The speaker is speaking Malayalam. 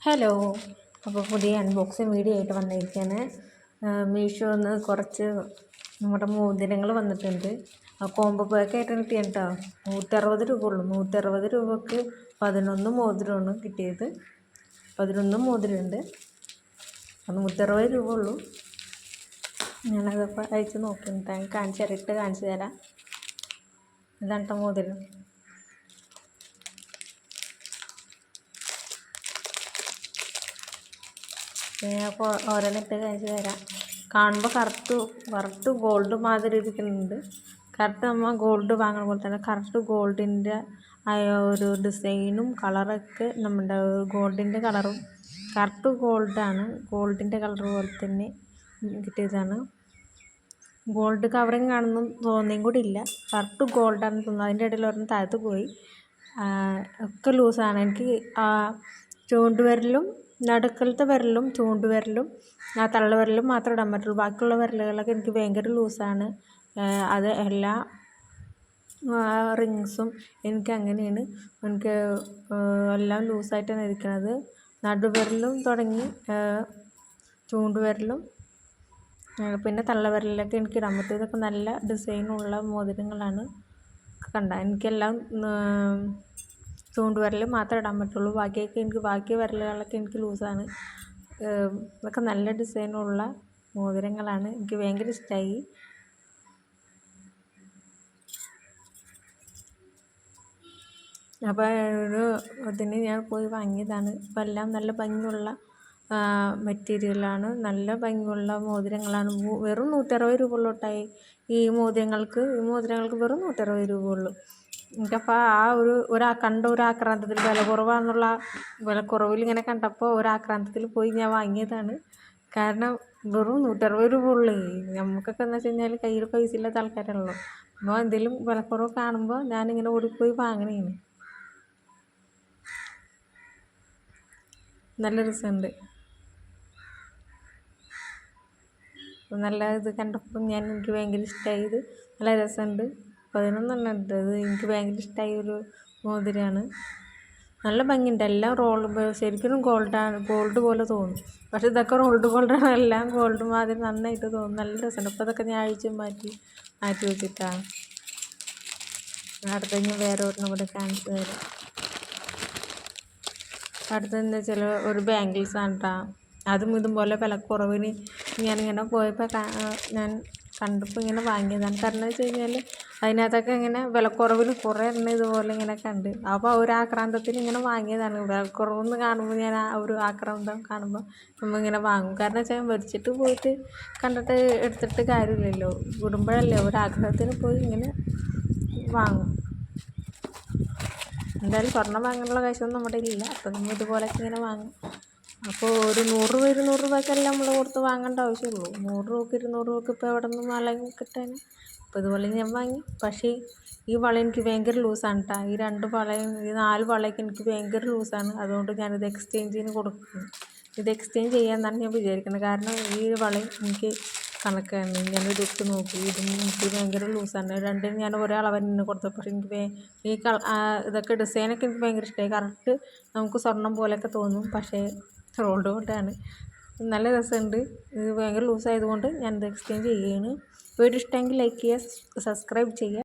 ഹലോ. അപ്പോൾ പുതിയ അൺബോക്സിങ് വീഡിയോ ആയിട്ട് വന്നിരിക്കുകയാണ്. മീഷോന്ന് കുറച്ച് നമ്മുടെ മോതിരങ്ങൾ വന്നിട്ടുണ്ട്. കോംബോ പാക്കായിട്ട് കിട്ടിയാണ് കേട്ടോ. 160 രൂപ ഉള്ളൂ. 160 രൂപക്ക് 11 മോതിരമാണ് കിട്ടിയത്. 11 മോതിരമുണ്ട്. 160 രൂപ ഉള്ളൂ. ഞാനതപ്പോൾ അയച്ച് നോക്കിയിട്ട് കാണിച്ചു തരാം. ഇതാണ് കേട്ടോ മോതിരം. ഞാൻ ഓരോന്നിട്ട് കാണിച്ച് തരാം. കാണുമ്പോൾ കറക്റ്റ് ഗോൾഡ് മാതിരി ഇരിക്കുന്നുണ്ട്. കറക്റ്റ് നമ്മൾ ഗോൾഡ് വാങ്ങുന്ന പോലെ തന്നെ കറക്റ്റ് ഗോൾഡിൻ്റെ ആയ ഒരു ഡിസൈനും കളറൊക്കെ നമ്മുടെ ഗോൾഡിൻ്റെ കളറും കറക്റ്റ് ഗോൾഡാണ്. ഗോൾഡിൻ്റെ കളർ പോലെ തന്നെ കിട്ടിയതാണ്. ഗോൾഡ് കവറിങ് ആണെന്നും തോന്നിയും കൂടി ഇല്ല. കറക്റ്റ് ഗോൾഡാണെന്ന് തോന്നുന്നു. അതിൻ്റെ ഇടയിൽ ഒരെണ്ണം താഴത്ത് പോയി. ഒക്കെ ലൂസാണ്. എനിക്ക് ചൂണ്ടുവിരലും നടുക്കലത്തെ വിരലും ചൂണ്ടുവിരലും തള്ളവിരലും മാത്രമേ ഇടാൻ പറ്റുള്ളൂ. ബാക്കിയുള്ള വിരലുകളൊക്കെ എനിക്ക് ഭയങ്കര ലൂസാണ്. അത് എല്ലാ റിങ്സും എനിക്ക് അങ്ങനെയാണ്. എനിക്ക് എല്ലാം ലൂസായിട്ടാണ് ഇരിക്കുന്നത്. നടുവിരലും തുടങ്ങി ചൂണ്ടുവിരലും പിന്നെ തള്ളവിരലിലൊക്കെ എനിക്ക് ഇടാൻ പറ്റും. ഇതൊക്കെ നല്ല ഡിസൈനുള്ള മോതിരങ്ങളാണ്. എനിക്കെല്ലാം ചൂണ്ടുവിരൽ മാത്രമേ ഇടാൻ പറ്റുള്ളൂ. ബാക്കി വിരലുകളൊക്കെ എനിക്ക് ലൂസാണ്. ഇതൊക്കെ നല്ല ഡിസൈനുള്ള മോതിരങ്ങളാണ്. എനിക്ക് ഭയങ്കര ഇഷ്ടമായി. അപ്പോൾ അതിന് ഞാൻ പോയി വാങ്ങിയതാണ്. അപ്പോൾ എല്ലാം നല്ല ഭംഗിയുള്ള മെറ്റീരിയലാണ്. നല്ല ഭംഗിയുള്ള മോതിരങ്ങളാണ്. വെറും 160 രൂപ ഉള്ളൂ കേട്ടോ. ഈ മോതിരങ്ങൾക്ക് വെറും 160 രൂപ ഉള്ളൂ. എനിക്കപ്പോൾ കണ്ട ഒരാക്രാന്തത്തിൽ വിലക്കുറവിൽ ഇങ്ങനെ കണ്ടപ്പോൾ ഒരാക്രാന്തത്തിൽ പോയി ഞാൻ വാങ്ങിയതാണ്. കാരണം വെറും 160 രൂപ ഉള്ളൂ. നമുക്കൊക്കെ എന്ന് വെച്ച് കഴിഞ്ഞാൽ കയ്യിൽ പൈസ ഇല്ലാത്ത ആൾക്കാരാണല്ലോ. അപ്പോൾ എന്തെങ്കിലും വിലക്കുറവ് കാണുമ്പോൾ ഞാനിങ്ങനെ ഓടിപ്പോയി വാങ്ങണേന്. നല്ല രസമുണ്ട്. നല്ല ഇത് കണ്ടപ്പോൾ എനിക്ക് ഭയങ്കര ഇഷ്ടമായി. ഇത് നല്ല രസമുണ്ട്. 11 എണ്ണം ഉണ്ട്. ഇത് എനിക്ക് ഭയങ്കര ഇഷ്ടമായ ഒരു മോതിരമാണ്. നല്ല ഭംഗിയുണ്ട്. എല്ലാം ശരിക്കും ഗോൾഡ് പോലെ തോന്നും. പക്ഷെ ഇതൊക്കെ ഗോൾഡാണ്. എല്ലാം ഗോൾഡ് മാതിരി നന്നായിട്ട് തോന്നും. നല്ല രസമുണ്ട്. അപ്പോൾ അതൊക്കെ ഞാൻ അഴിച്ച് മാറ്റി വെച്ചിട്ടാണ്. അടുത്ത ഞാൻ വേറെ ഒരെണ്ണം കൂടെ കാണിച്ചു തരാം. അടുത്തെന്താ വെച്ചാൽ ഒരു ബാംഗിൾസ് ആണ് കേട്ടോ. അതും ഇതുപോലെ വിലക്കുറവിന് ഞാനിങ്ങനെ പോയപ്പോൾ ഞാൻ കണ്ടപ്പോൾ ഇങ്ങനെ വാങ്ങിയതാണ്. കാരണം വെച്ച് കഴിഞ്ഞാൽ അതിനകത്തൊക്കെ ഇങ്ങനെ വിലക്കുറവിന് കുറേ എണ്ണം ഇതുപോലെ ഇങ്ങനെ കണ്ട്. അപ്പോൾ ഒരു ആക്രാന്തത്തിൽ ഇങ്ങനെ വാങ്ങിയതാണ്. വിലക്കുറവെന്ന് കാണുമ്പോൾ ഞാൻ ഒരു ആക്രാന്തം കാണുമ്പോൾ നമ്മൾ ഇങ്ങനെ വാങ്ങും. കാരണം വെച്ചാൽ മേടിച്ചിട്ട് പോയിട്ട് കണ്ടിട്ട് എടുത്തിട്ട് കാര്യമില്ലല്ലോ. വിടുമ്പോഴല്ലേ ഒരാഗ്രഹത്തിന് പോയി ഇങ്ങനെ വാങ്ങും. എന്തായാലും സ്വർണ്ണം വാങ്ങാനുള്ള കാശൊന്നും നമ്മുടെ ഇല്ല. അപ്പോൾ നമ്മൾ ഇതുപോലെയൊക്കെ ഇങ്ങനെ വാങ്ങും. അപ്പോൾ ഒരു 100 രൂപ 200 രൂപയ്ക്കെല്ലാം നമ്മൾ കൊടുത്ത് വാങ്ങേണ്ട ആവശ്യമുള്ളൂ. 100 രൂപക്ക് 200 രൂപക്ക് ഇപ്പോൾ എവിടെ നിന്ന് വള കിട്ടാൻ. അപ്പോൾ ഇതുപോലെ ഞാൻ വാങ്ങി. പക്ഷേ ഈ വള എനിക്ക് ഭയങ്കര ലൂസാണ് കേട്ടോ. ഈ 4 വളയൊക്കെ എനിക്ക് ഭയങ്കര ലൂസാണ്. അതുകൊണ്ട് ഞാനിത് എക്സ്ചേഞ്ചിന് കൊടുക്കുന്നു. ഇത് എക്സ്ചേഞ്ച് ചെയ്യാമെന്നാണ് ഞാൻ വിചാരിക്കുന്നത്. കാരണം ഈ വളയും എനിക്ക് കണക്കാണ്. ഞാനിത് ഇട്ട് നോക്കി. എനിക്ക് ഭയങ്കര ലൂസാണ്. രണ്ടിനും ഞാൻ ഒരേ അളവ് തന്നെ കൊടുത്തത്. പക്ഷേ എനിക്ക് ഇതൊക്കെ ഡിസൈനൊക്കെ എനിക്ക് ഭയങ്കര ഇഷ്ടമായി. കറക്റ്റ് നമുക്ക് സ്വർണ്ണം പോലെയൊക്കെ തോന്നും. പക്ഷേ ഗോൾഡാണ്. നല്ല രസമുണ്ട്. ഇത് ഭയങ്കര ലൂസായതുകൊണ്ട് ഞാനിത് എക്സ്ചേഞ്ച് ചെയ്യുകയാണ്. വീഡിയോ ഇഷ്ടമെങ്കിൽ ലൈക്ക് ചെയ്യുക, സബ്സ്ക്രൈബ് ചെയ്യുക.